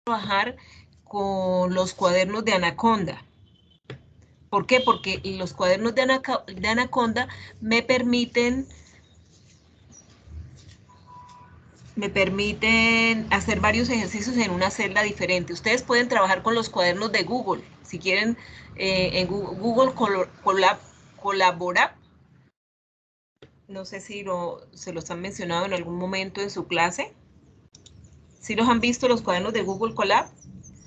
trabajar con los cuadernos de Anaconda. ¿Por qué? Porque los cuadernos de Anaconda me permiten hacer varios ejercicios en una celda diferente. Ustedes pueden trabajar con los cuadernos de Google. Si quieren, en Google Colabora. No sé si se los han mencionado en algún momento en su clase. ¿Sí los han visto los cuadernos de Google Colab?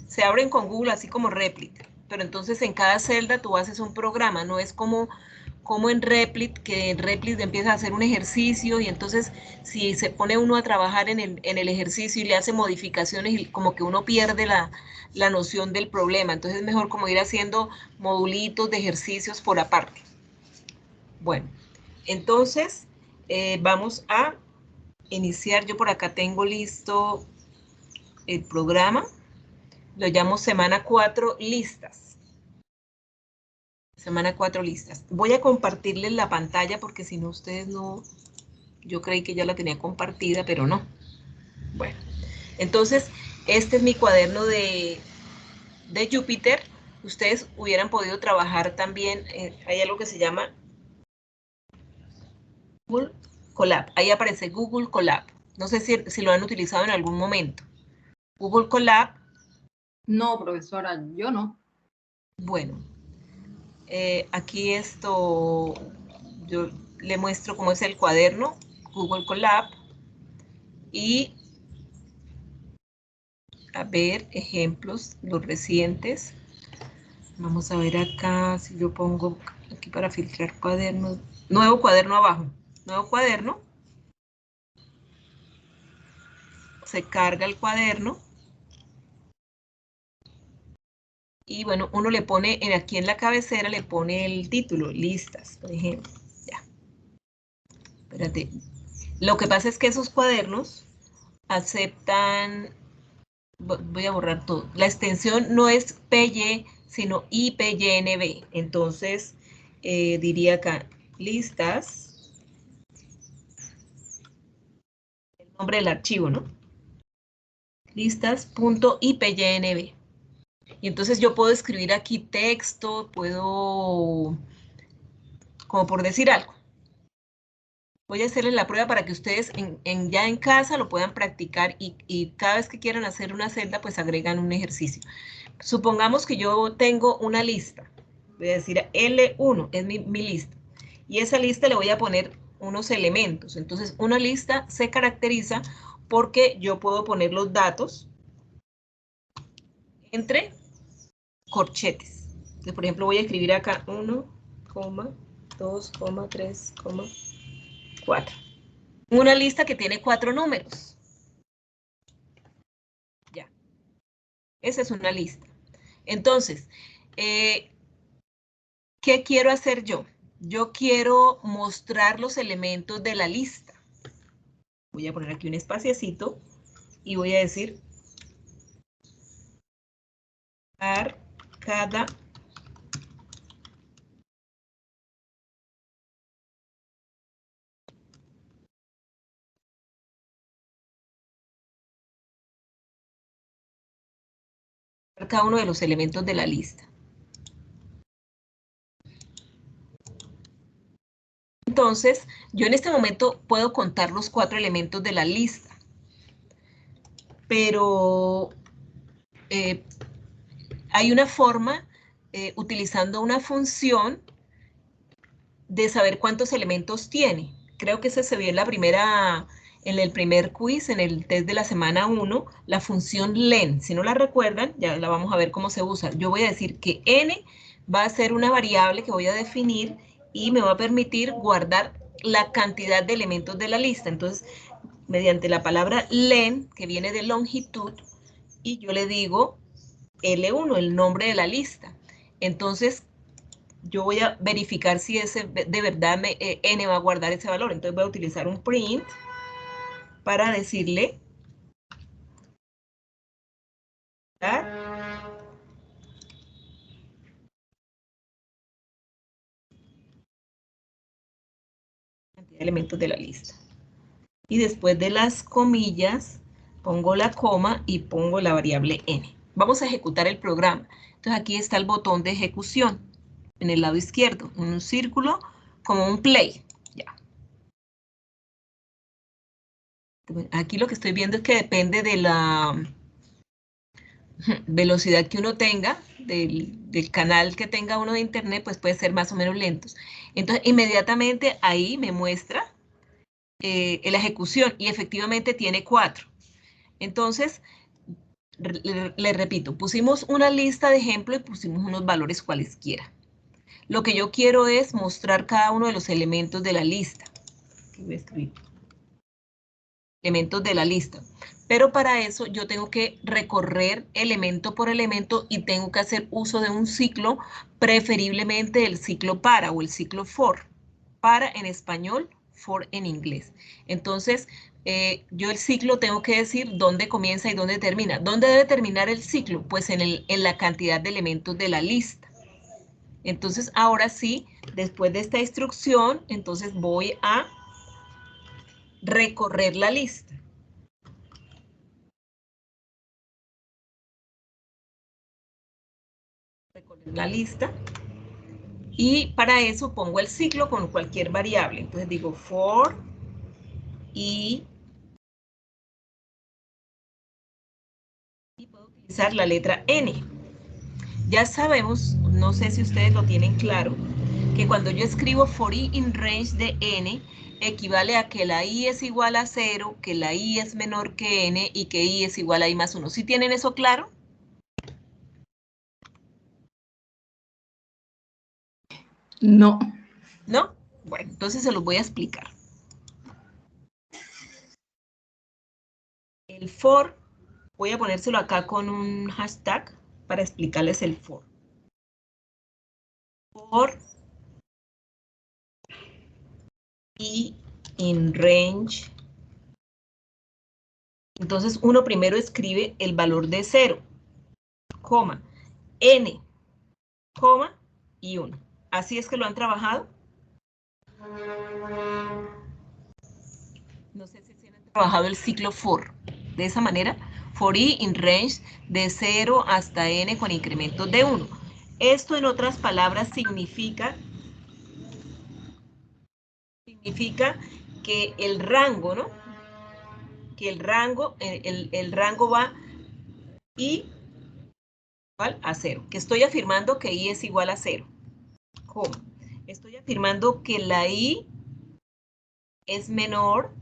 Se abren con Google así como Replit. Pero entonces en cada celda tú haces un programa. No es como en Replit, que en Replit empieza a hacer un ejercicio y entonces si se pone uno a trabajar en el ejercicio y le hace modificaciones y como que uno pierde la noción del problema. Entonces es mejor como ir haciendo modulitos de ejercicios por aparte. Bueno, entonces vamos a iniciar. Yo por acá tengo listo el programa. Lo llamo semana 4 listas. Semana 4 listas. Voy a compartirles la pantalla porque si no ustedes no... Yo creí que ya la tenía compartida, pero no. Bueno, entonces este es mi cuaderno de Júpiter. Ustedes hubieran podido trabajar también, hay algo que se llama Google Colab. Ahí aparece Google Colab. No sé si lo han utilizado en algún momento. Google Colab. No, profesora, yo no. Bueno, aquí yo le muestro cómo es el cuaderno, Google Colab, y a ver ejemplos, los recientes. Vamos a ver acá, si yo pongo aquí para filtrar cuadernos, nuevo cuaderno abajo, nuevo cuaderno, se carga el cuaderno, y bueno, uno le pone, aquí en la cabecera le pone el título, listas, por ejemplo, ya. Espérate, lo que pasa es que esos cuadernos aceptan, voy a borrar todo, la extensión no es PY, sino IPYNB, entonces diría acá, listas, el nombre del archivo, ¿no? Listas.ipynb. Y entonces yo puedo escribir aquí texto, puedo, como por decir algo. Voy a hacerles la prueba para que ustedes ya en casa lo puedan practicar y cada vez que quieran hacer una celda, pues agregan un ejercicio. Supongamos que yo tengo una lista. Voy a decir L1, es mi lista. Y esa lista le voy a poner unos elementos. Entonces, una lista se caracteriza porque yo puedo poner los datos entre corchetes. Entonces, por ejemplo, voy a escribir acá 1, 2, 3, 4. Una lista que tiene 4 números. Ya. Esa es una lista. Entonces, ¿qué quiero hacer yo? Yo quiero mostrar los elementos de la lista. Voy a poner aquí un espaciecito y voy a decir cada uno de los elementos de la lista. Entonces, yo en este momento puedo contar los 4 elementos de la lista, pero hay una forma, utilizando una función, de saber cuántos elementos tiene. Creo que ese se vio en el primer quiz, en el test de la semana 1, la función len. Si no la recuerdan, ya la vamos a ver cómo se usa. Yo voy a decir que n va a ser una variable que voy a definir y me va a permitir guardar la cantidad de elementos de la lista. Entonces, mediante la palabra len, que viene de longitud, y yo le digo L1, el nombre de la lista. Entonces, yo voy a verificar si ese de verdad n va a guardar ese valor. Entonces voy a utilizar un print para decirle cantidad de elementos de la lista. Y después de las comillas pongo la coma y pongo la variable n. Vamos a ejecutar el programa. Entonces aquí está el botón de ejecución en el lado izquierdo, un círculo como un play. Ya. Aquí lo que estoy viendo es que depende de la velocidad que uno tenga, del canal que tenga uno de internet, pues puede ser más o menos lentos. Entonces inmediatamente ahí me muestra la ejecución y efectivamente tiene 4. Entonces, le repito, pusimos una lista de ejemplo y pusimos unos valores cualesquiera. Lo que yo quiero es mostrar cada uno de los elementos de la lista. Aquí voy a escribir. Elementos de la lista. Pero para eso yo tengo que recorrer elemento por elemento y tengo que hacer uso de un ciclo, preferiblemente el ciclo para o el ciclo for. Para en español, for en inglés. Entonces, yo el ciclo tengo que decir dónde comienza y dónde termina. ¿Dónde debe terminar el ciclo? Pues en la cantidad de elementos de la lista. Entonces, ahora sí, después de esta instrucción, entonces voy a recorrer la lista. Recorrer la lista. Y para eso pongo el ciclo con cualquier variable. Entonces digo for y puedo utilizar la letra n. Ya sabemos, no sé si ustedes lo tienen claro, que cuando yo escribo for i in range de n, equivale a que la i es igual a 0, que la i es menor que n y que i es igual a i más 1. ¿Sí tienen eso claro? No. ¿No? Bueno, entonces se los voy a explicar. El for, voy a ponérselo acá con un hashtag para explicarles el for. For i in range. Entonces uno primero escribe el valor de 0, coma, n, coma y 1. ¿Así es que lo han trabajado? No sé si han trabajado el ciclo for. De esa manera, for i in range de 0 hasta n con incrementos de 1. Esto, en otras palabras, significa que el rango, ¿no? Que el rango va i igual a 0. Que estoy afirmando que i es igual a 0. ¿Cómo? Estoy afirmando que la i es menor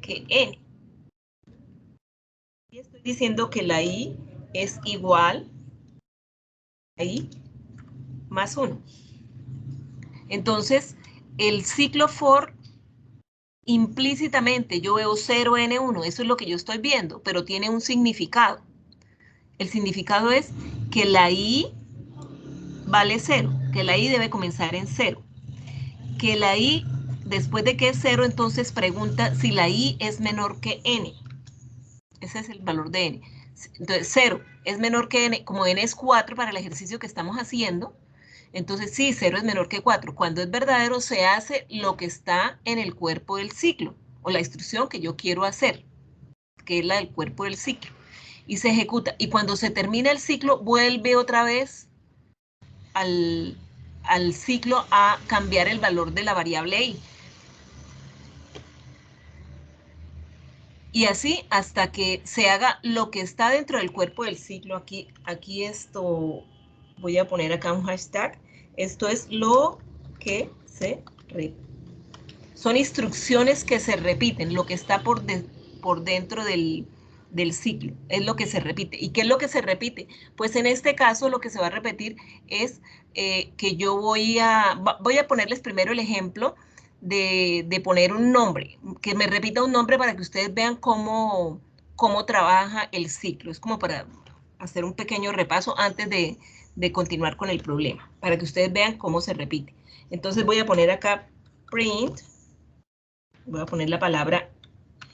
que n. Y estoy diciendo que la i es igual a i más 1. Entonces, el ciclo for, implícitamente yo veo 0n1, eso es lo que yo estoy viendo, pero tiene un significado. El significado es que la i vale 0, que la i debe comenzar en 0. Que la i, después de que es 0, entonces pregunta si la i es menor que n. Ese es el valor de n. Entonces, 0 es menor que n, como n es 4 para el ejercicio que estamos haciendo, entonces sí, 0 es menor que 4. Cuando es verdadero, se hace lo que está en el cuerpo del ciclo, o la instrucción que yo quiero hacer, que es la del cuerpo del ciclo, y se ejecuta. Y cuando se termina el ciclo, vuelve otra vez al ciclo a cambiar el valor de la variable i. Y así hasta que se haga lo que está dentro del cuerpo del ciclo. Aquí esto, voy a poner acá un hashtag. Esto es lo que se repite. Son instrucciones que se repiten, lo que está por dentro del ciclo, es lo que se repite. ¿Y qué es lo que se repite? Pues en este caso lo que se va a repetir es que yo voy a ponerles primero el ejemplo de poner un nombre, que me repita un nombre para que ustedes vean cómo trabaja el ciclo. Es como para hacer un pequeño repaso antes de continuar con el problema, para que ustedes vean cómo se repite. Entonces voy a poner acá print, voy a poner la palabra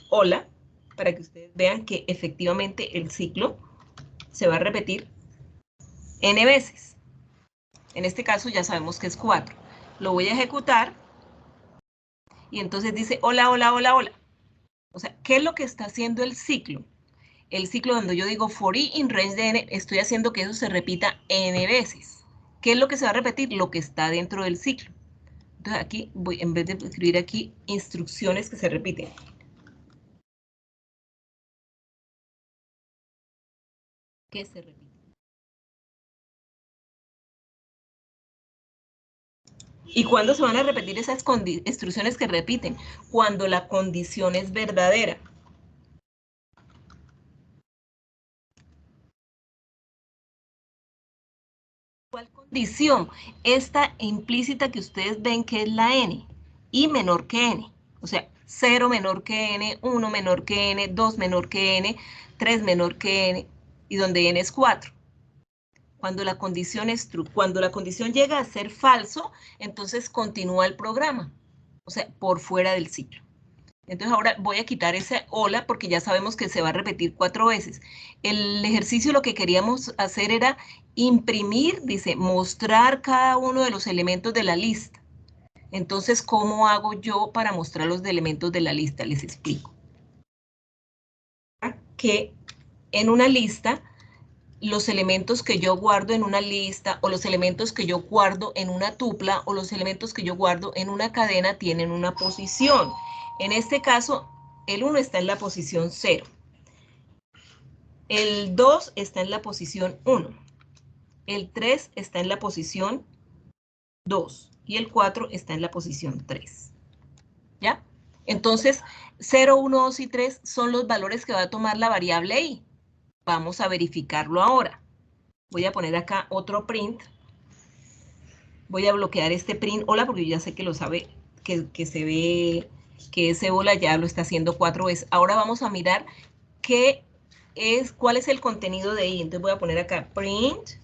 hola, para que ustedes vean que efectivamente el ciclo se va a repetir n veces. En este caso ya sabemos que es 4. Lo voy a ejecutar y entonces dice hola, hola, hola, hola. O sea, ¿qué es lo que está haciendo el ciclo? el ciclo cuando yo digo for i in range de n, estoy haciendo que eso se repita n veces. ¿Qué es lo que se va a repetir? Lo que está dentro del ciclo. Entonces aquí voy, en vez de escribir aquí instrucciones que se repiten, ¿qué se repite? ¿Y cuándo se van a repetir esas instrucciones que repiten? Cuando la condición es verdadera. ¿Cuál condición? Esta implícita que ustedes ven que es la n, i menor que n, o sea, 0 menor que n, 1 menor que n, 2 menor que n, 3 menor que n, y donde n es 4. Cuando la condición es true, cuando la condición llega a ser falso, entonces continúa el programa, o sea, por fuera del ciclo. Entonces ahora voy a quitar ese hola porque ya sabemos que se va a repetir 4 veces. El ejercicio lo que queríamos hacer era imprimir, dice, mostrar cada uno de los elementos de la lista. Entonces, ¿cómo hago yo para mostrar los elementos de la lista? Les explico. Que en una lista, los elementos que yo guardo en una lista o los elementos que yo guardo en una tupla o los elementos que yo guardo en una cadena tienen una posición. En este caso, el 1 está en la posición 0. El 2 está en la posición 1. El 3 está en la posición 2. Y el 4 está en la posición 3. ¿Ya? Entonces, 0, 1, 2 y 3 son los valores que va a tomar la variable i. Vamos a verificarlo ahora. Voy a poner acá otro print. Voy a bloquear este print hola porque yo ya sé que lo sabe, que se ve que ese hola ya lo está haciendo 4 veces. Ahora vamos a mirar cuál es el contenido de i. Entonces voy a poner acá print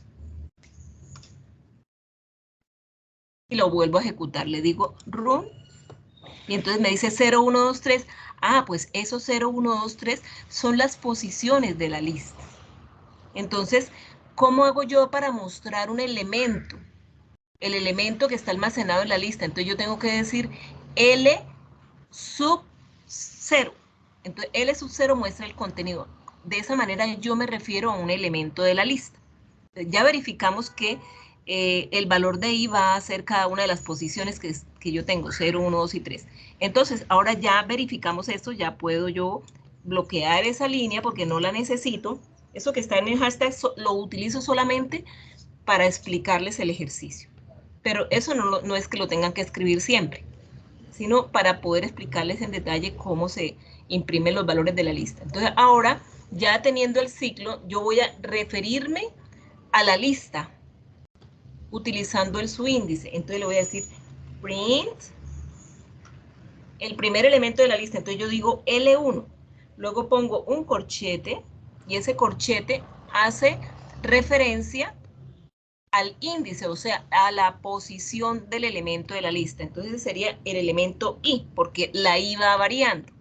y lo vuelvo a ejecutar. Le digo run y entonces me dice 0, 1, 2, 3. Ah, pues esos 0, 1, 2, 3 son las posiciones de la lista. Entonces, ¿cómo hago yo para mostrar un elemento? El elemento que está almacenado en la lista. Entonces yo tengo que decir L sub 0. Entonces L sub 0 muestra el contenido. De esa manera yo me refiero a un elemento de la lista. Ya verificamos que el valor de i va a ser cada una de las posiciones que yo tengo, 0, 1, 2 y 3. Entonces ahora ya verificamos esto, ya puedo yo bloquear esa línea porque no la necesito. Eso que está en el hashtag lo utilizo solamente para explicarles el ejercicio. Pero eso no es que lo tengan que escribir siempre, sino para poder explicarles en detalle cómo se imprimen los valores de la lista. Entonces ahora, ya teniendo el ciclo, yo voy a referirme a la lista utilizando el subíndice. Entonces le voy a decir print el primer elemento de la lista. Entonces yo digo L1, luego pongo un corchete y ese corchete hace referencia al índice, o sea, a la posición del elemento de la lista. Entonces sería el elemento i, porque la i va variando.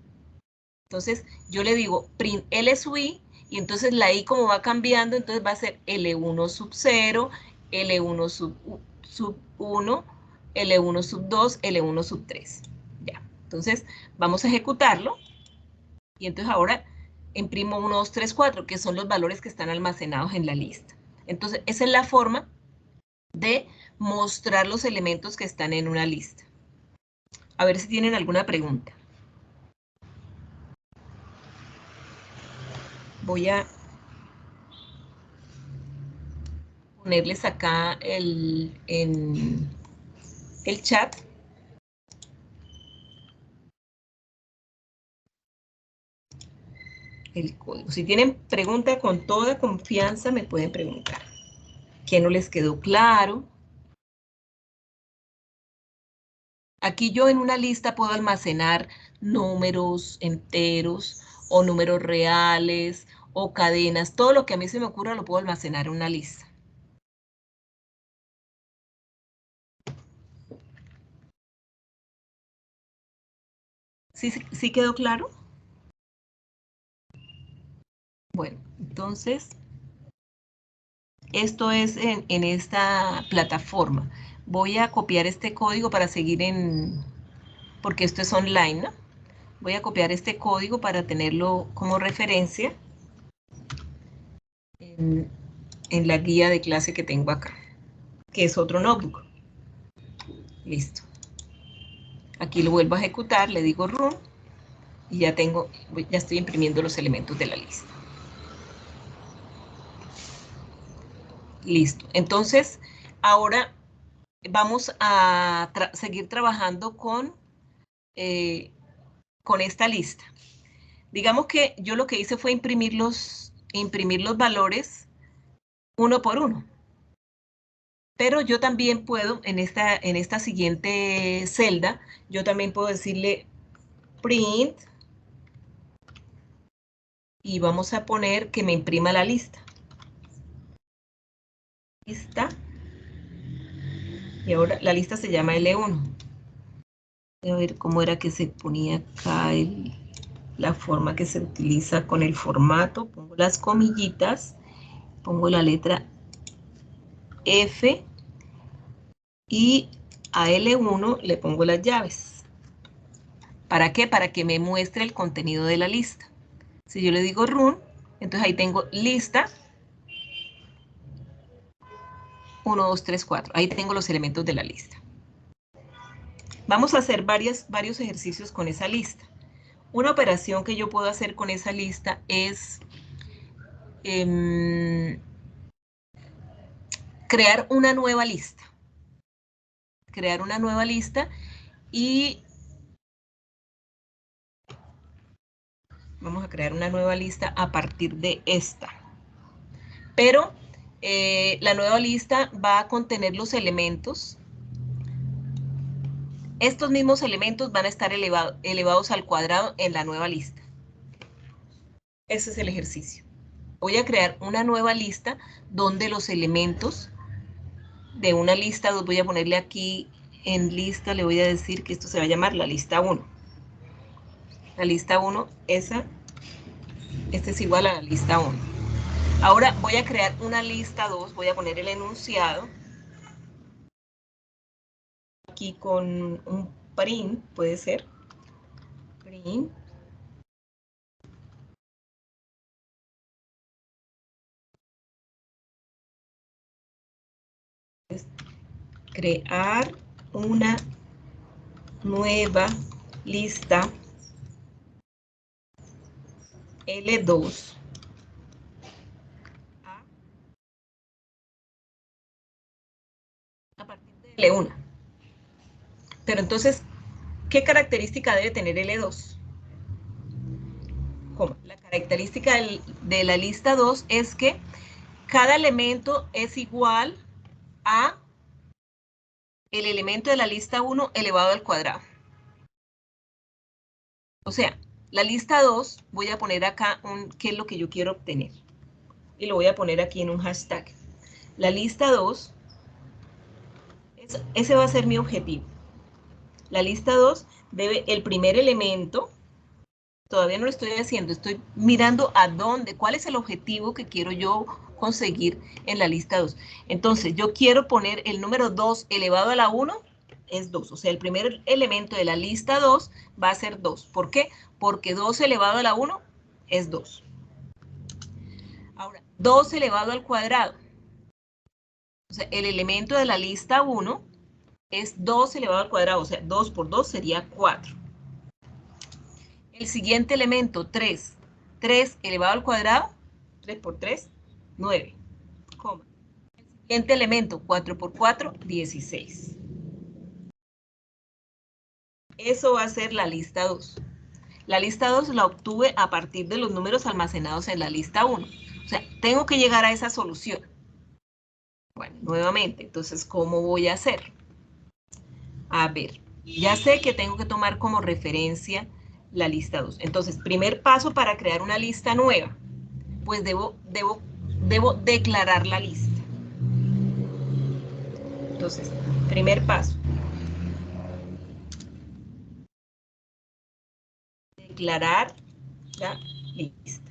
Entonces yo le digo print L sub i, y entonces la i como va cambiando, entonces va a ser L1 sub 0, L1 sub 1, L1 sub 2, L1 sub 3. Ya, entonces vamos a ejecutarlo, y entonces ahora imprimo 1, 2, 3, 4, que son los valores que están almacenados en la lista. Entonces esa es la forma de mostrar los elementos que están en una lista. A ver si tienen alguna pregunta. Voy a ponerles acá en el chat. El código. Si tienen pregunta, con toda confianza me pueden preguntar. ¿Qué no les quedó claro? Aquí yo en una lista puedo almacenar números enteros o números reales o cadenas. Todo lo que a mí se me ocurra lo puedo almacenar en una lista. ¿Sí quedó claro? Bueno, entonces, esto es en esta plataforma. Voy a copiar este código para seguir porque esto es online, ¿no? Voy a copiar este código para tenerlo como referencia. en la guía de clase que tengo acá, que es otro notebook. Listo. Aquí lo vuelvo a ejecutar, le digo run y ya estoy imprimiendo los elementos de la lista. Listo. Entonces, ahora vamos a seguir trabajando con esta lista. Digamos que yo lo que hice fue imprimir los valores uno por uno. Pero yo también puedo, en esta siguiente celda, yo también puedo decirle print y vamos a poner que me imprima la lista. Lista. Y ahora la lista se llama L1. Voy a ver cómo era que se ponía acá la forma que se utiliza con el formato. Pongo las comillitas, pongo la letra F y a L1 le pongo las llaves. ¿Para qué? Para que me muestre el contenido de la lista. Si yo le digo run, entonces ahí tengo lista 1, 2, 3, 4. Ahí tengo los elementos de la lista. Vamos a hacer varios ejercicios con esa lista. Una operación que yo puedo hacer con esa lista es crear una nueva lista. Crear una nueva lista y vamos a crear una nueva lista a partir de esta. Pero la nueva lista va a contener los elementos. Estos mismos elementos van a estar elevados al cuadrado en la nueva lista. Ese es el ejercicio. Voy a crear una nueva lista donde los elementos de una lista 2, voy a ponerle aquí en lista, le voy a decir que esto se va a llamar la lista 1. La lista 1, esta es igual a la lista 1. Ahora voy a crear una lista 2, voy a poner el enunciado. Aquí con un print, puede ser. Print. Crear una nueva lista L2 a partir de L1. Pero entonces, ¿qué característica debe tener L2? ¿Cómo? La característica de la lista 2 es que cada elemento es igual a el elemento de la lista 1 elevado al cuadrado. O sea, la lista 2, voy a poner acá qué es lo que yo quiero obtener. Y lo voy a poner aquí en un hashtag. La lista 2, ese va a ser mi objetivo. La lista 2 debe, el primer elemento, todavía no lo estoy haciendo, estoy mirando a dónde, cuál es el objetivo que quiero yo conseguir en la lista 2. Entonces, yo quiero poner el número 2 elevado a la 1, es 2. O sea, el primer elemento de la lista 2 va a ser 2. ¿Por qué? Porque 2 elevado a la 1 es 2. Ahora, 2 elevado al cuadrado. O sea, el elemento de la lista 1 es 2 elevado al cuadrado. O sea, 2 por 2 sería 4. El siguiente elemento, 3. 3 elevado al cuadrado, 3 por 3, 9. Coma. El siguiente elemento, 4 por 4, 16. Eso va a ser la lista 2. La lista 2 la obtuve a partir de los números almacenados en la lista 1. O sea, tengo que llegar a esa solución. Bueno, nuevamente, entonces, ¿cómo voy a hacer? A ver, ya sé que tengo que tomar como referencia la lista 2. Entonces, primer paso para crear una lista nueva, pues debo declarar la lista. Entonces, primer paso. Declarar la lista.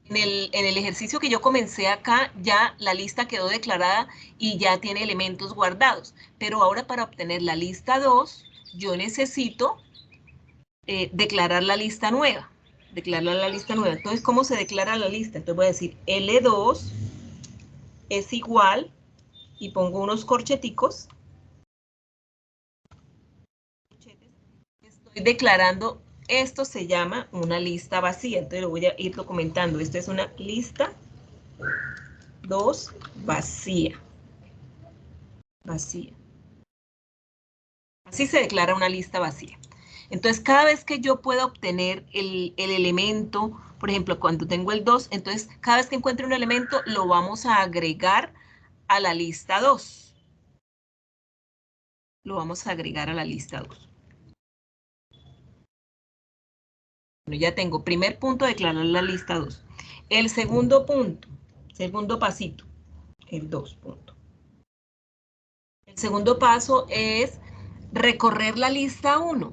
En el ejercicio que yo comencé acá, ya la lista quedó declarada y ya tiene elementos guardados. Pero ahora para obtener la lista 2, yo necesito declarar la lista nueva. declarar la lista nueva. Entonces, ¿cómo se declara la lista? Entonces voy a decir L2 es igual, y pongo unos corcheticos. Estoy declarando, esto se llama una lista vacía, entonces lo voy a ir documentando. Esto es una lista 2 vacía. Vacía. Así se declara una lista vacía. Entonces, cada vez que yo pueda obtener el elemento, por ejemplo, cuando tengo el 2, entonces cada vez que encuentre un elemento, lo vamos a agregar a la lista 2. Lo vamos a agregar a la lista 2. Bueno, ya tengo primer punto, declarar la lista 2. El segundo punto, segundo pasito, el 2 punto. El segundo paso es recorrer la lista 1.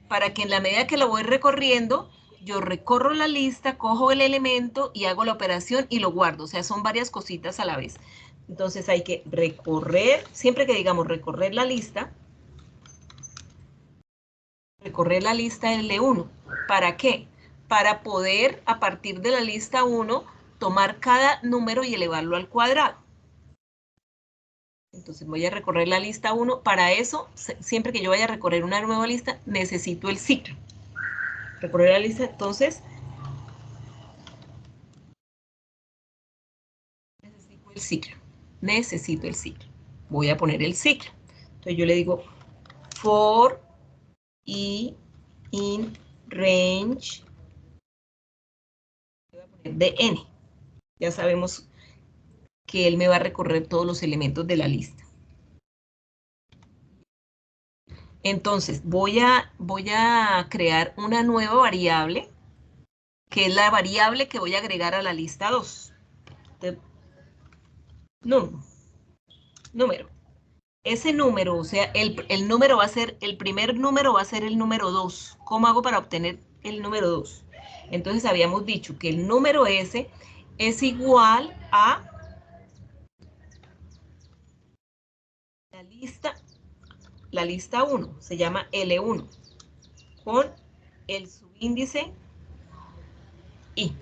Para que en la medida que lo voy recorriendo, yo recorro la lista, cojo el elemento y hago la operación y lo guardo. O sea, son varias cositas a la vez. Entonces hay que recorrer, siempre que digamos recorrer la lista L1. ¿Para qué? Para poder, a partir de la lista 1, tomar cada número y elevarlo al cuadrado. Entonces voy a recorrer la lista 1. Para eso, siempre que yo vaya a recorrer una nueva lista, necesito el ciclo. Recorrer la lista, entonces necesito el ciclo. Voy a poner el ciclo. Entonces yo le digo for i in range de n. Ya sabemos que él me va a recorrer todos los elementos de la lista. Entonces voy a crear una nueva variable, que es la variable que voy a agregar a la lista 2. Número. Ese número, o sea, el número va a ser, el primer número va a ser el número 2. ¿Cómo hago para obtener el número 2? Entonces habíamos dicho que el número S es igual a la lista 1, se llama L1, con el subíndice I.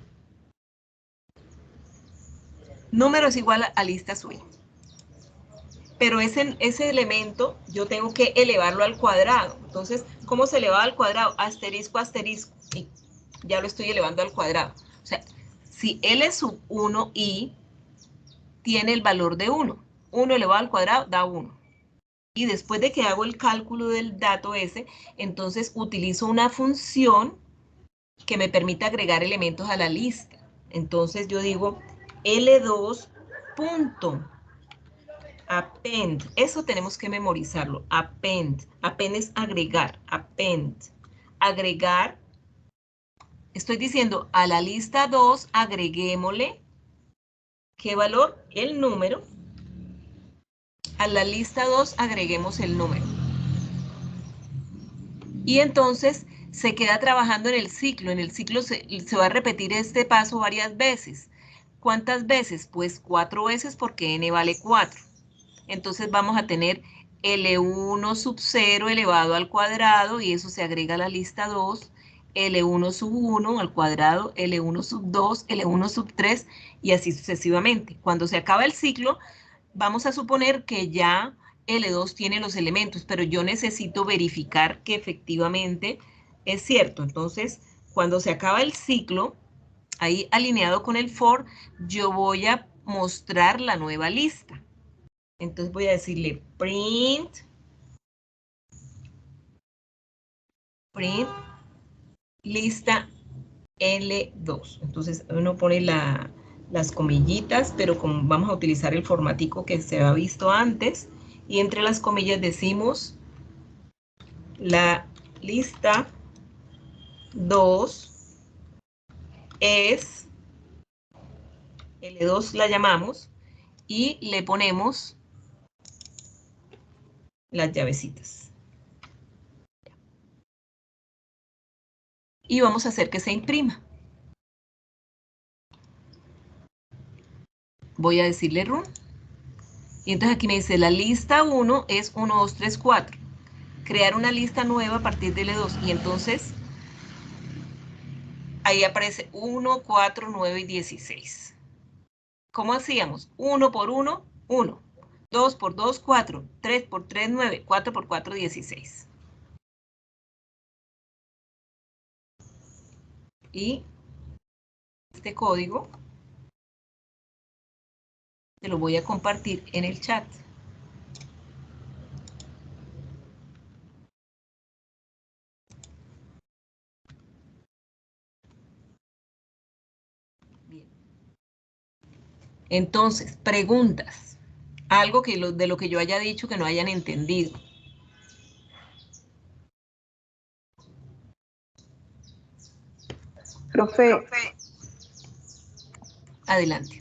Número es igual a lista subíndice. Pero ese elemento yo tengo que elevarlo al cuadrado. Entonces, ¿cómo se eleva al cuadrado? Asterisco, asterisco. Y ya lo estoy elevando al cuadrado. O sea, si L sub 1i tiene el valor de 1, 1 elevado al cuadrado da 1. Y después de que hago el cálculo del dato S, entonces utilizo una función que me permite agregar elementos a la lista. Entonces yo digo L2 punto append, eso tenemos que memorizarlo, append es agregar, append, agregar, estoy diciendo a la lista 2 agreguémosle, ¿qué valor? El número, a la lista 2 agreguemos el número. Y entonces se queda trabajando en el ciclo se va a repetir este paso varias veces. ¿Cuántas veces? Pues 4 veces porque n vale 4. Entonces vamos a tener L1 sub 0 elevado al cuadrado y eso se agrega a la lista 2, L1 sub 1 al cuadrado, L1 sub 2, L1 sub 3 y así sucesivamente. Cuando se acaba el ciclo, vamos a suponer que ya L2 tiene los elementos, pero yo necesito verificar que efectivamente es cierto. Entonces, cuando se acaba el ciclo, ahí alineado con el for, yo voy a mostrar la nueva lista. Entonces voy a decirle print lista L2. Entonces uno pone las comillitas, pero como vamos a utilizar el formatico que se ha visto antes, y entre las comillas decimos la lista 2 es, L2 la llamamos, y le ponemos las llavecitas. Y vamos a hacer que se imprima. Voy a decirle run. Y entonces aquí me dice, la lista 1 es 1, 2, 3, 4. Crear una lista nueva a partir de L2. Y entonces ahí aparece 1, 4, 9 y 16. ¿Cómo hacíamos? 1 por 1, 1. 2 por 2, 4. 3 por 3, 9. 4 por 4, 16. Y este código te lo voy a compartir en el chat. Bien. Entonces, preguntas. Algo que de lo que yo haya dicho que no hayan entendido. Profe, Adelante.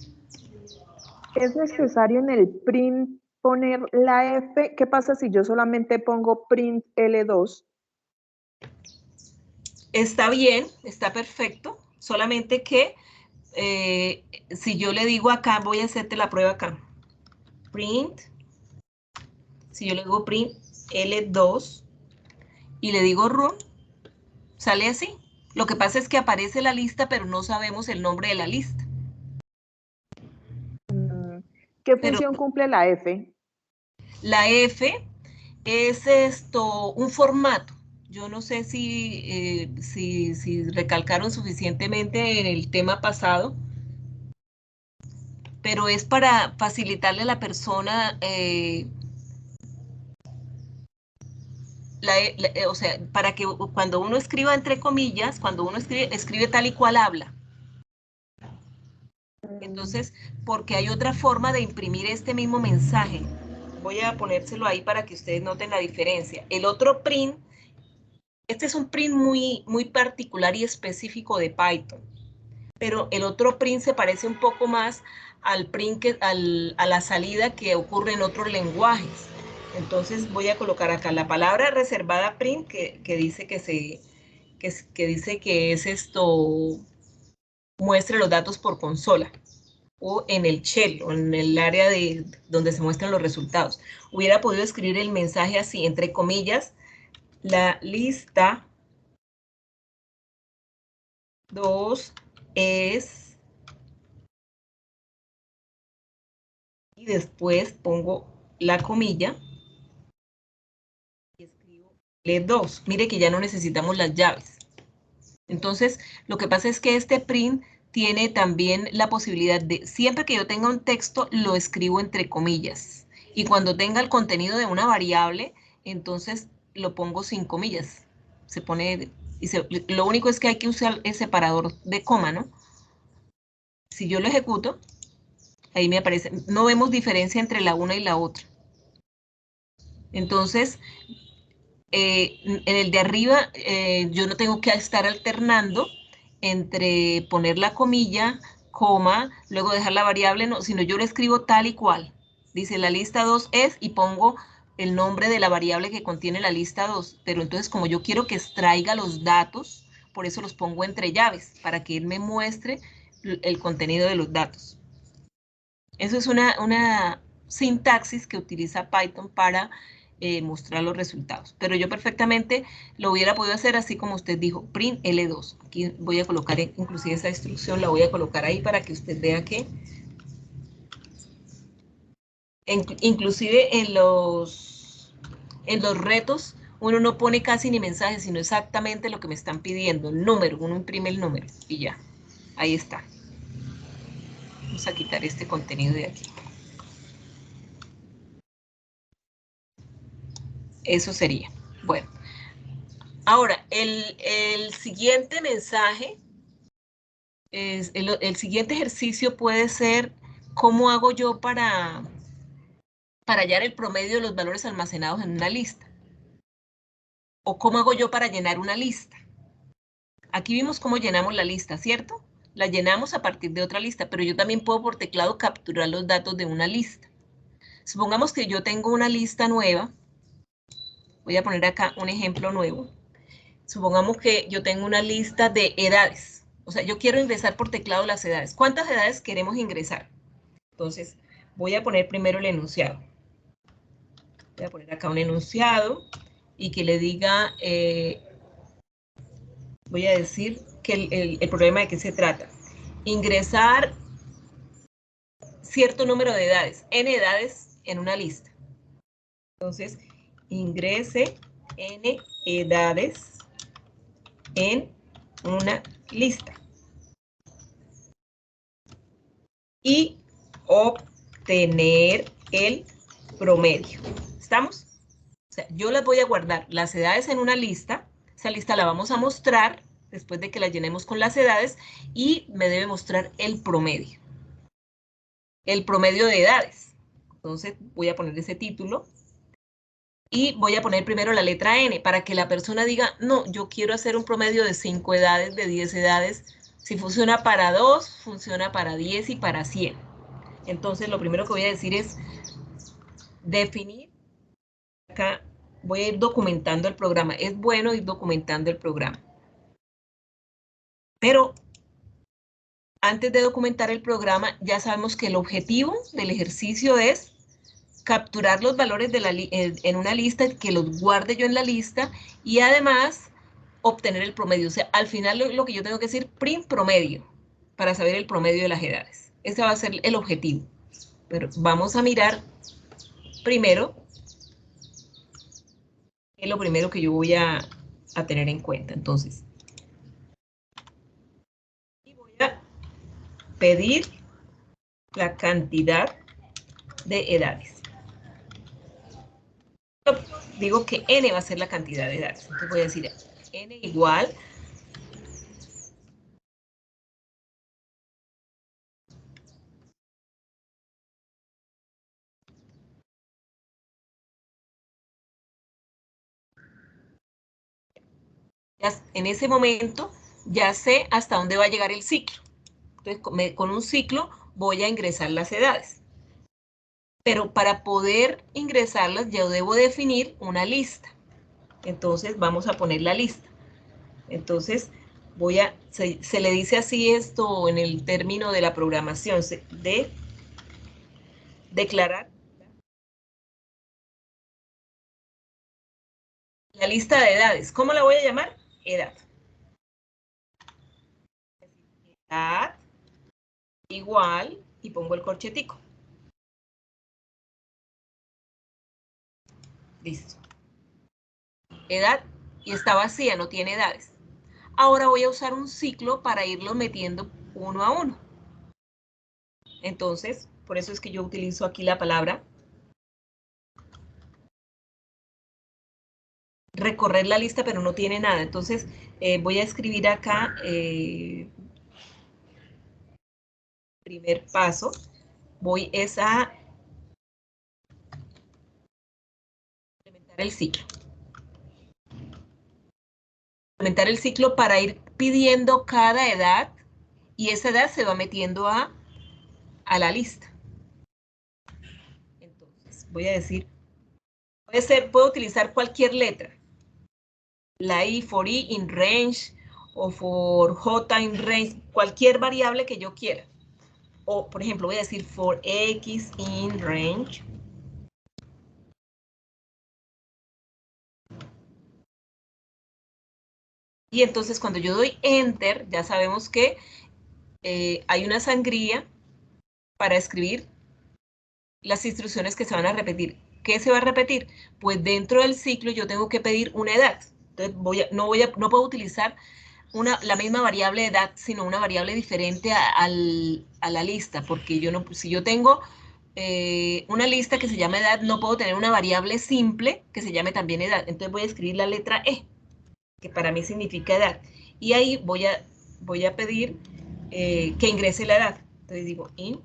¿es necesario en el print poner la F? ¿Qué pasa si yo solamente pongo print L2? Está bien, está perfecto, solamente que si yo le digo acá, voy a hacerte la prueba acá. Print, si yo le digo print L2 y le digo run, sale así. Lo que pasa es que aparece la lista, pero no sabemos el nombre de la lista. ¿Qué Pero función cumple la F? la F es un formato. Yo no sé si recalcaron suficientemente en el tema pasado, pero es para facilitarle a la persona, o sea, para que cuando uno escriba entre comillas, cuando uno escribe tal y cual habla. Entonces, porque hay otra forma de imprimir este mismo mensaje. Voy a ponérselo ahí para que ustedes noten la diferencia. El otro print, este es un print muy particular y específico de Python, pero el otro print se parece un poco más al print a la salida que ocurre en otros lenguajes. Entonces voy a colocar acá la palabra reservada print que dice que dice que es muestre los datos por consola o en el shell o en el área de donde se muestran los resultados. Hubiera podido escribir el mensaje así, entre comillas, la lista 2 es, y después pongo la comilla y escribo L2. Mire que ya no necesitamos las llaves. Entonces, lo que pasa es que este print tiene también la posibilidad de, siempre que yo tenga un texto, lo escribo entre comillas. Y cuando tenga el contenido de una variable, entonces lo pongo sin comillas. Se pone, lo único es que hay que usar el separador de coma, ¿no? Si yo lo ejecuto, ahí me aparece, no vemos diferencia entre la una y la otra. Entonces, en el de arriba, yo no tengo que estar alternando entre poner la comilla, coma, luego dejar la variable, no, sino yo lo escribo tal y cual. Dice la lista 2 es y pongo el nombre de la variable que contiene la lista 2. Pero entonces como yo quiero que extraiga los datos, por eso los pongo entre llaves, para que él me muestre el contenido de los datos. Eso es una sintaxis que utiliza Python para mostrar los resultados. Pero yo perfectamente lo hubiera podido hacer así como usted dijo, print L2. Aquí voy a colocar inclusive esa instrucción, la voy a colocar ahí para que usted vea que inclusive en los retos uno no pone casi ni mensajes, sino exactamente lo que me están pidiendo, el número, uno imprime el número y ya, ahí está. Vamos a quitar este contenido de aquí. Eso sería. Bueno, ahora, el siguiente mensaje, el siguiente ejercicio puede ser cómo hago yo para hallar el promedio de los valores almacenados en una lista. O cómo hago yo para llenar una lista. Aquí vimos cómo llenamos la lista, ¿cierto? La llenamos a partir de otra lista, pero yo también puedo por teclado capturar los datos de una lista. Supongamos que yo tengo una lista nueva. Voy a poner acá un ejemplo nuevo. Supongamos que yo tengo una lista de edades. O sea, yo quiero ingresar por teclado las edades. ¿Cuántas edades queremos ingresar? Entonces, voy a poner primero el enunciado. Voy a poner acá un enunciado y que le diga, voy a decir el problema de qué se trata. Ingresar cierto número de edades, n edades en una lista. Entonces, ingrese n edades en una lista. Y obtener el promedio. ¿Estamos? O sea, yo les voy a guardar las edades en una lista. Esa lista la vamos a mostrar después de que la llenemos con las edades y me debe mostrar el promedio. El promedio de edades. Entonces voy a poner ese título y voy a poner primero la letra N para que la persona diga, no, yo quiero hacer un promedio de 5 edades, de 10 edades. Si funciona para 2, funciona para 10 y para 100. Entonces lo primero que voy a decir es definir. Acá voy a ir documentando el programa. Es bueno ir documentando el programa. Pero antes de documentar el programa, ya sabemos que el objetivo del ejercicio es capturar los valores en una lista, que los guarde yo en la lista y además obtener el promedio. O sea, al final lo que yo tengo que decir, print promedio, para saber el promedio de las edades. Ese va a ser el objetivo. Pero vamos a mirar primero, es lo primero que yo voy a tener en cuenta. Entonces, voy a pedir la cantidad de edades. Digo que n va a ser la cantidad de edades. Entonces voy a decir n igual en ese momento ya sé hasta dónde va a llegar el ciclo. Entonces, con un ciclo voy a ingresar las edades. Pero para poder ingresarlas, yo debo definir una lista. Entonces, vamos a poner la lista. Entonces, se le dice así esto en el término de la programación, de declarar la lista de edades. ¿Cómo la voy a llamar? Edad. Edad igual, y pongo el corchetico. Listo. Edad, y está vacía, no tiene edades. Ahora voy a usar un ciclo para irlo metiendo uno a uno. Entonces, por eso es que yo utilizo aquí la palabra recorrer la lista, pero no tiene nada. Entonces, voy a escribir acá primer paso. Voy a implementar el ciclo. Implementar el ciclo para ir pidiendo cada edad y esa edad se va metiendo a la lista. Entonces, voy a decir, puedo utilizar cualquier letra. La I for I in range o for J in range, cualquier variable que yo quiera. O, por ejemplo, voy a decir for X in range. Y entonces cuando yo doy Enter, ya sabemos que hay una sangría para escribir las instrucciones que se van a repetir. ¿Qué se va a repetir? Pues dentro del ciclo yo tengo que pedir una edad. Entonces no puedo utilizar la misma variable de edad, sino una variable diferente a la lista, porque si yo tengo una lista que se llama edad, no puedo tener una variable simple que se llame también edad. Entonces voy a escribir la letra E, que para mí significa edad. Y ahí voy a pedir que ingrese la edad. Entonces digo in.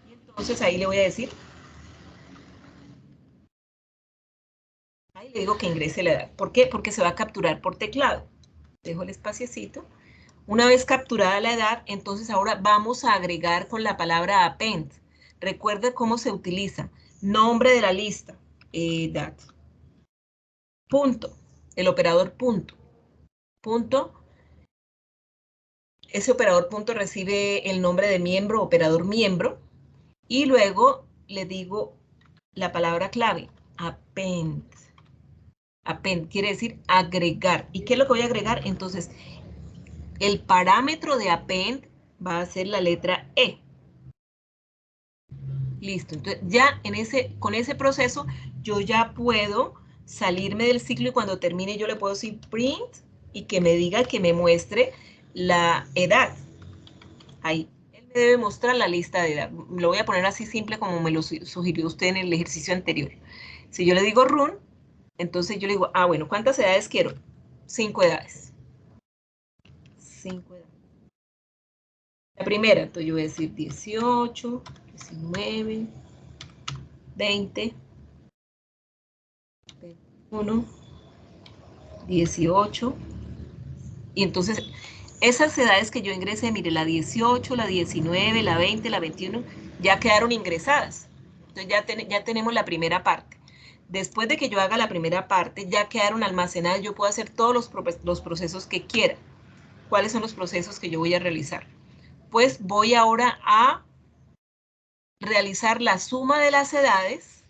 Y entonces ahí le voy a decir, ahí le digo que ingrese la edad. ¿Por qué? Porque se va a capturar por teclado. Dejo el espaciecito. Una vez capturada la edad, entonces ahora vamos a agregar con la palabra append. Recuerda cómo se utiliza. Nombre de la lista, edad. Punto, el operador punto. Punto. Ese operador punto recibe el nombre de miembro, operador miembro. Y luego le digo la palabra clave, append. Append quiere decir agregar. ¿Y qué es lo que voy a agregar? Entonces, el parámetro de append va a ser la letra E. Listo. Entonces, ya con ese proceso, yo ya puedo salirme del ciclo y cuando termine yo le puedo decir print y que me diga, que me muestre la edad. Ahí. Él me debe mostrar la lista de edad. Lo voy a poner así simple como me lo sugirió usted en el ejercicio anterior. Si yo le digo run, entonces yo le digo, bueno, ¿cuántas edades quiero? 5 edades. 5 edades. La primera, entonces yo voy a decir 18, 19, 20, 21, 18. Y entonces, esas edades que yo ingresé, mire, la 18, la 19, la 20, la 21, ya quedaron ingresadas. Entonces ya tenemos la primera parte. Después de que yo haga la primera parte, ya quedaron almacenadas, yo puedo hacer todos los procesos que quiera. ¿Cuáles son los procesos que yo voy a realizar? Pues voy ahora a realizar la suma de las edades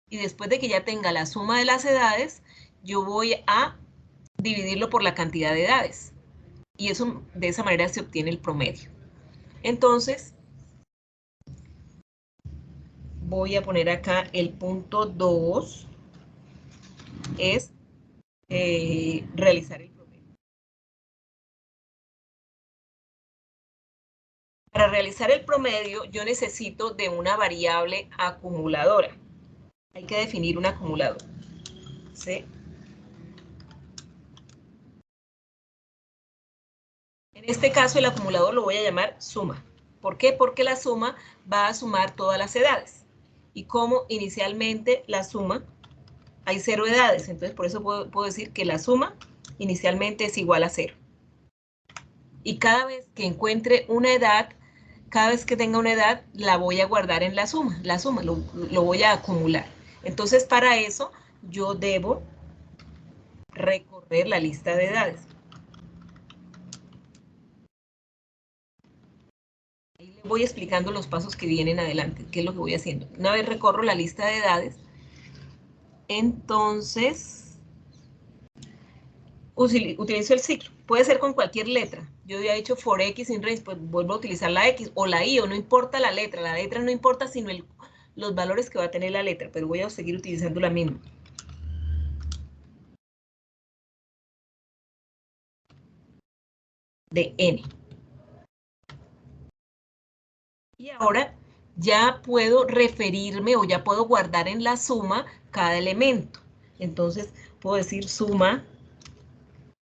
y después de que ya tenga la suma de las edades, yo voy a dividirlo por la cantidad de edades. Y eso, de esa manera se obtiene el promedio. Entonces, voy a poner acá el punto 2, es realizar el promedio. Para realizar el promedio, yo necesito de una variable acumuladora. Hay que definir un acumulador. ¿Sí? En este caso, el acumulador lo voy a llamar suma. ¿Por qué? Porque la suma va a sumar todas las edades. Y como inicialmente la suma, hay 0 edades, entonces por eso puedo decir que la suma inicialmente es igual a 0. Y cada vez que encuentre una edad, cada vez que tenga una edad, la voy a guardar en la suma lo voy a acumular. Entonces para eso yo debo recorrer la lista de edades. Ahí le voy explicando los pasos que vienen adelante, qué es lo que voy haciendo. Una vez recorro la lista de edades, entonces utilizo el ciclo. Puede ser con cualquier letra. Yo había hecho for x in range, pues vuelvo a utilizar la x o la y, o no importa la letra. La letra no importa, sino los valores que va a tener la letra, pero voy a seguir utilizando la misma. De n. Y ahora ya puedo referirme o ya puedo guardar en la suma cada elemento. Entonces puedo decir suma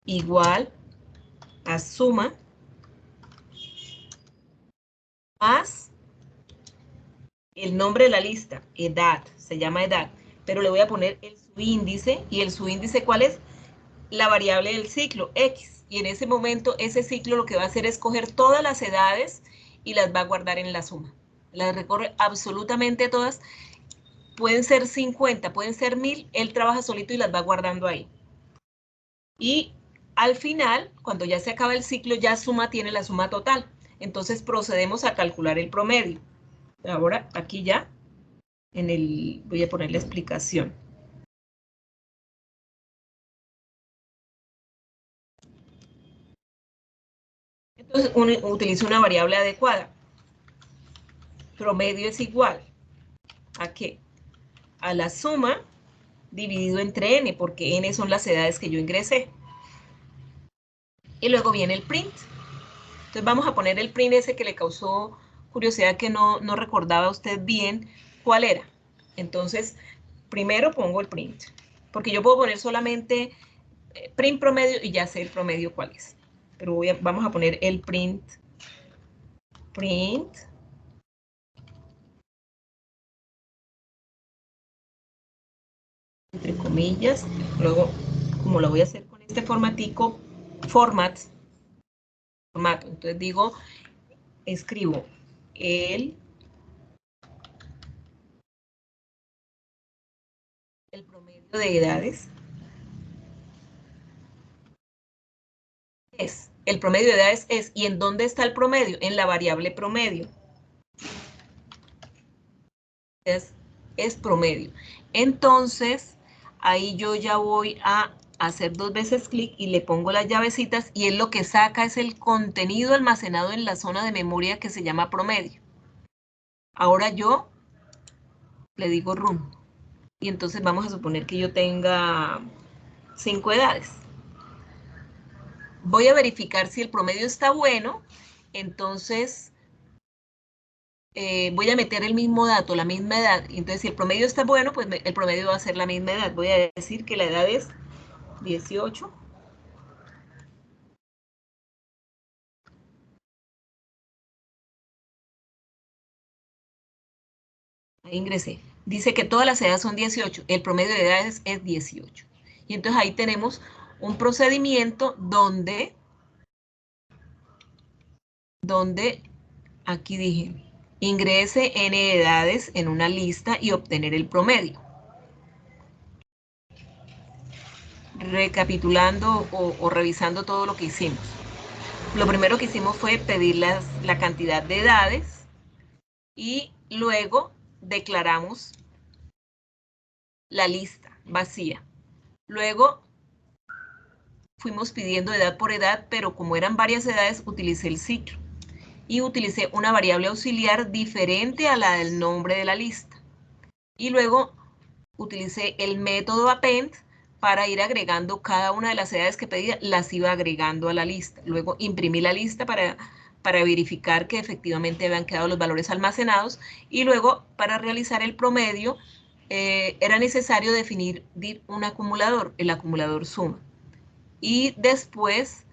igual a suma más el nombre de la lista, edad, se llama edad, pero le voy a poner el subíndice, y el subíndice, ¿cuál es? La variable del ciclo, x, y en ese momento ese ciclo lo que va a hacer es coger todas las edades y las va a guardar en la suma. Las recorre absolutamente todas, pueden ser 50, pueden ser 1000, él trabaja solito y las va guardando ahí. Y al final, cuando ya se acaba el ciclo, ya suma tiene la suma total. Entonces procedemos a calcular el promedio. Ahora, aquí ya, voy a poner la explicación. Entonces, utilizo una variable adecuada. Promedio es igual ¿a qué? A la suma dividido entre n, porque n son las edades que yo ingresé. Y luego viene el print. Entonces vamos a poner el print ese que le causó curiosidad, que no recordaba usted bien cuál era. Entonces, primero pongo el print, porque yo puedo poner solamente print promedio y ya sé el promedio cuál es. Pero vamos a poner el print, entre comillas, luego, como lo voy a hacer con este formatico, formato, entonces digo, escribo el promedio de edades es, el promedio de edades es, ¿y en dónde está el promedio? En la variable promedio. Es promedio. Entonces, ahí yo ya voy a hacer 2 veces clic y le pongo las llavecitas y él lo que saca es el contenido almacenado en la zona de memoria que se llama promedio. Ahora yo le digo run y entonces vamos a suponer que yo tenga 5 edades. Voy a verificar si el promedio está bueno, entonces voy a meter el mismo dato, la misma edad. Entonces si el promedio está bueno, pues el promedio va a ser la misma edad. Voy a decir que la edad es 18. Ahí ingresé. Dice que todas las edades son 18. El promedio de edades es 18. Y entonces ahí tenemos un procedimiento donde aquí dije, ingrese n edades en una lista y obtener el promedio. Recapitulando o revisando todo lo que hicimos. Lo primero que hicimos fue pedir la cantidad de edades y luego declaramos la lista vacía. Luego fuimos pidiendo edad por edad, pero como eran varias edades, utilicé el ciclo. Y utilicé una variable auxiliar diferente a la del nombre de la lista. Y luego utilicé el método append para ir agregando cada una de las edades que pedía, las iba agregando a la lista. Luego imprimí la lista para verificar que efectivamente habían quedado los valores almacenados y luego para realizar el promedio era necesario definir un acumulador, el acumulador suma. Y después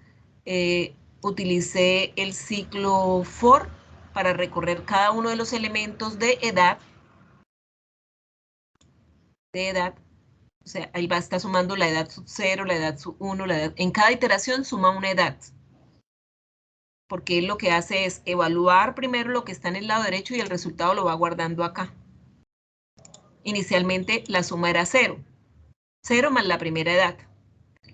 utilicé el ciclo for para recorrer cada uno de los elementos de edad, o sea, ahí va a estar sumando la edad sub 0, la edad sub 1, la edad, en cada iteración suma una edad, porque él lo que hace es evaluar primero lo que está en el lado derecho y el resultado lo va guardando acá. Inicialmente la suma era 0, 0 más la primera edad.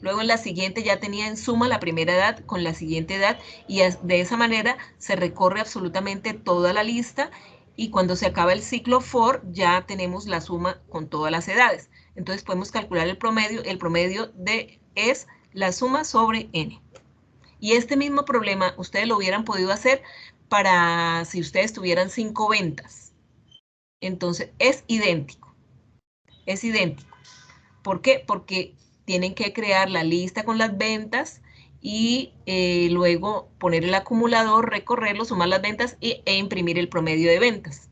Luego en la siguiente ya tenía en suma la primera edad con la siguiente edad y de esa manera se recorre absolutamente toda la lista y cuando se acaba el ciclo for ya tenemos la suma con todas las edades. Entonces podemos calcular el promedio es la suma sobre n. Y este mismo problema ustedes lo hubieran podido hacer para si ustedes tuvieran 5 ventas. Entonces es idéntico, es idéntico. ¿Por qué? Porque tienen que crear la lista con las ventas y luego poner el acumulador, recorrerlo, sumar las ventas e imprimir el promedio de ventas.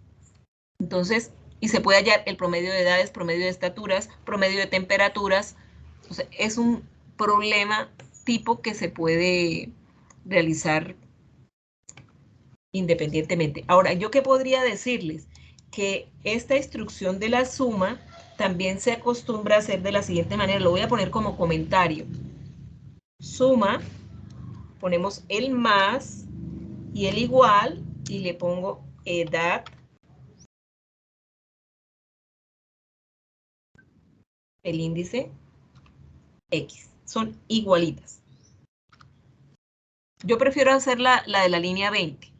Entonces, y se puede hallar el promedio de edades, promedio de estaturas, promedio de temperaturas. O sea, es un problema tipo que se puede realizar independientemente. Ahora, ¿yo qué podría decirles? Que esta instrucción de la suma también se acostumbra a hacer de la siguiente manera. Lo voy a poner como comentario. Suma, ponemos el más y el igual y le pongo edad, el índice X. Son igualitas. Yo prefiero hacer la de la línea 20,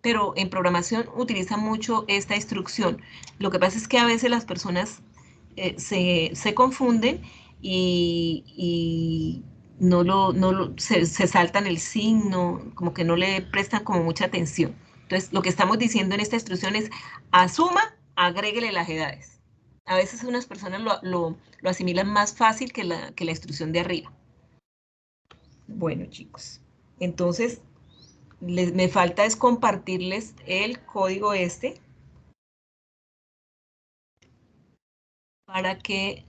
pero en programación utilizan mucho esta instrucción. Lo que pasa es que a veces las personas se confunden y se saltan el signo, como que no le prestan como mucha atención. Entonces, lo que estamos diciendo en esta instrucción es, a suma, agréguele las edades. A veces unas personas lo asimilan más fácil que la instrucción de arriba. Bueno, chicos, entonces me falta es compartirles el código para que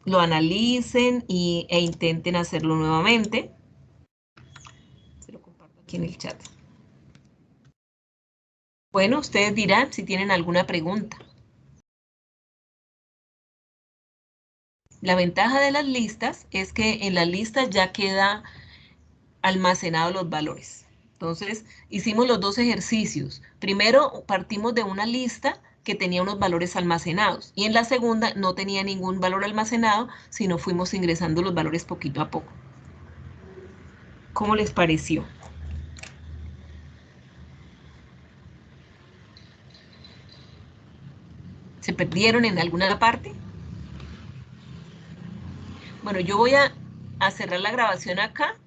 lo analicen e intenten hacerlo nuevamente. Se lo comparto aquí en el chat. Bueno, ustedes dirán si tienen alguna pregunta. La ventaja de las listas es que en las listas ya queda almacenados los valores. Entonces, hicimos los dos ejercicios. Primero, partimos de una lista que tenía unos valores almacenados y en la segunda no tenía ningún valor almacenado, sino fuimos ingresando los valores poquito a poco. ¿Cómo les pareció? ¿Se perdieron en alguna parte? Bueno, yo voy a cerrar la grabación acá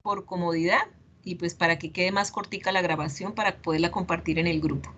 por comodidad y pues para que quede más cortica la grabación para poderla compartir en el grupo.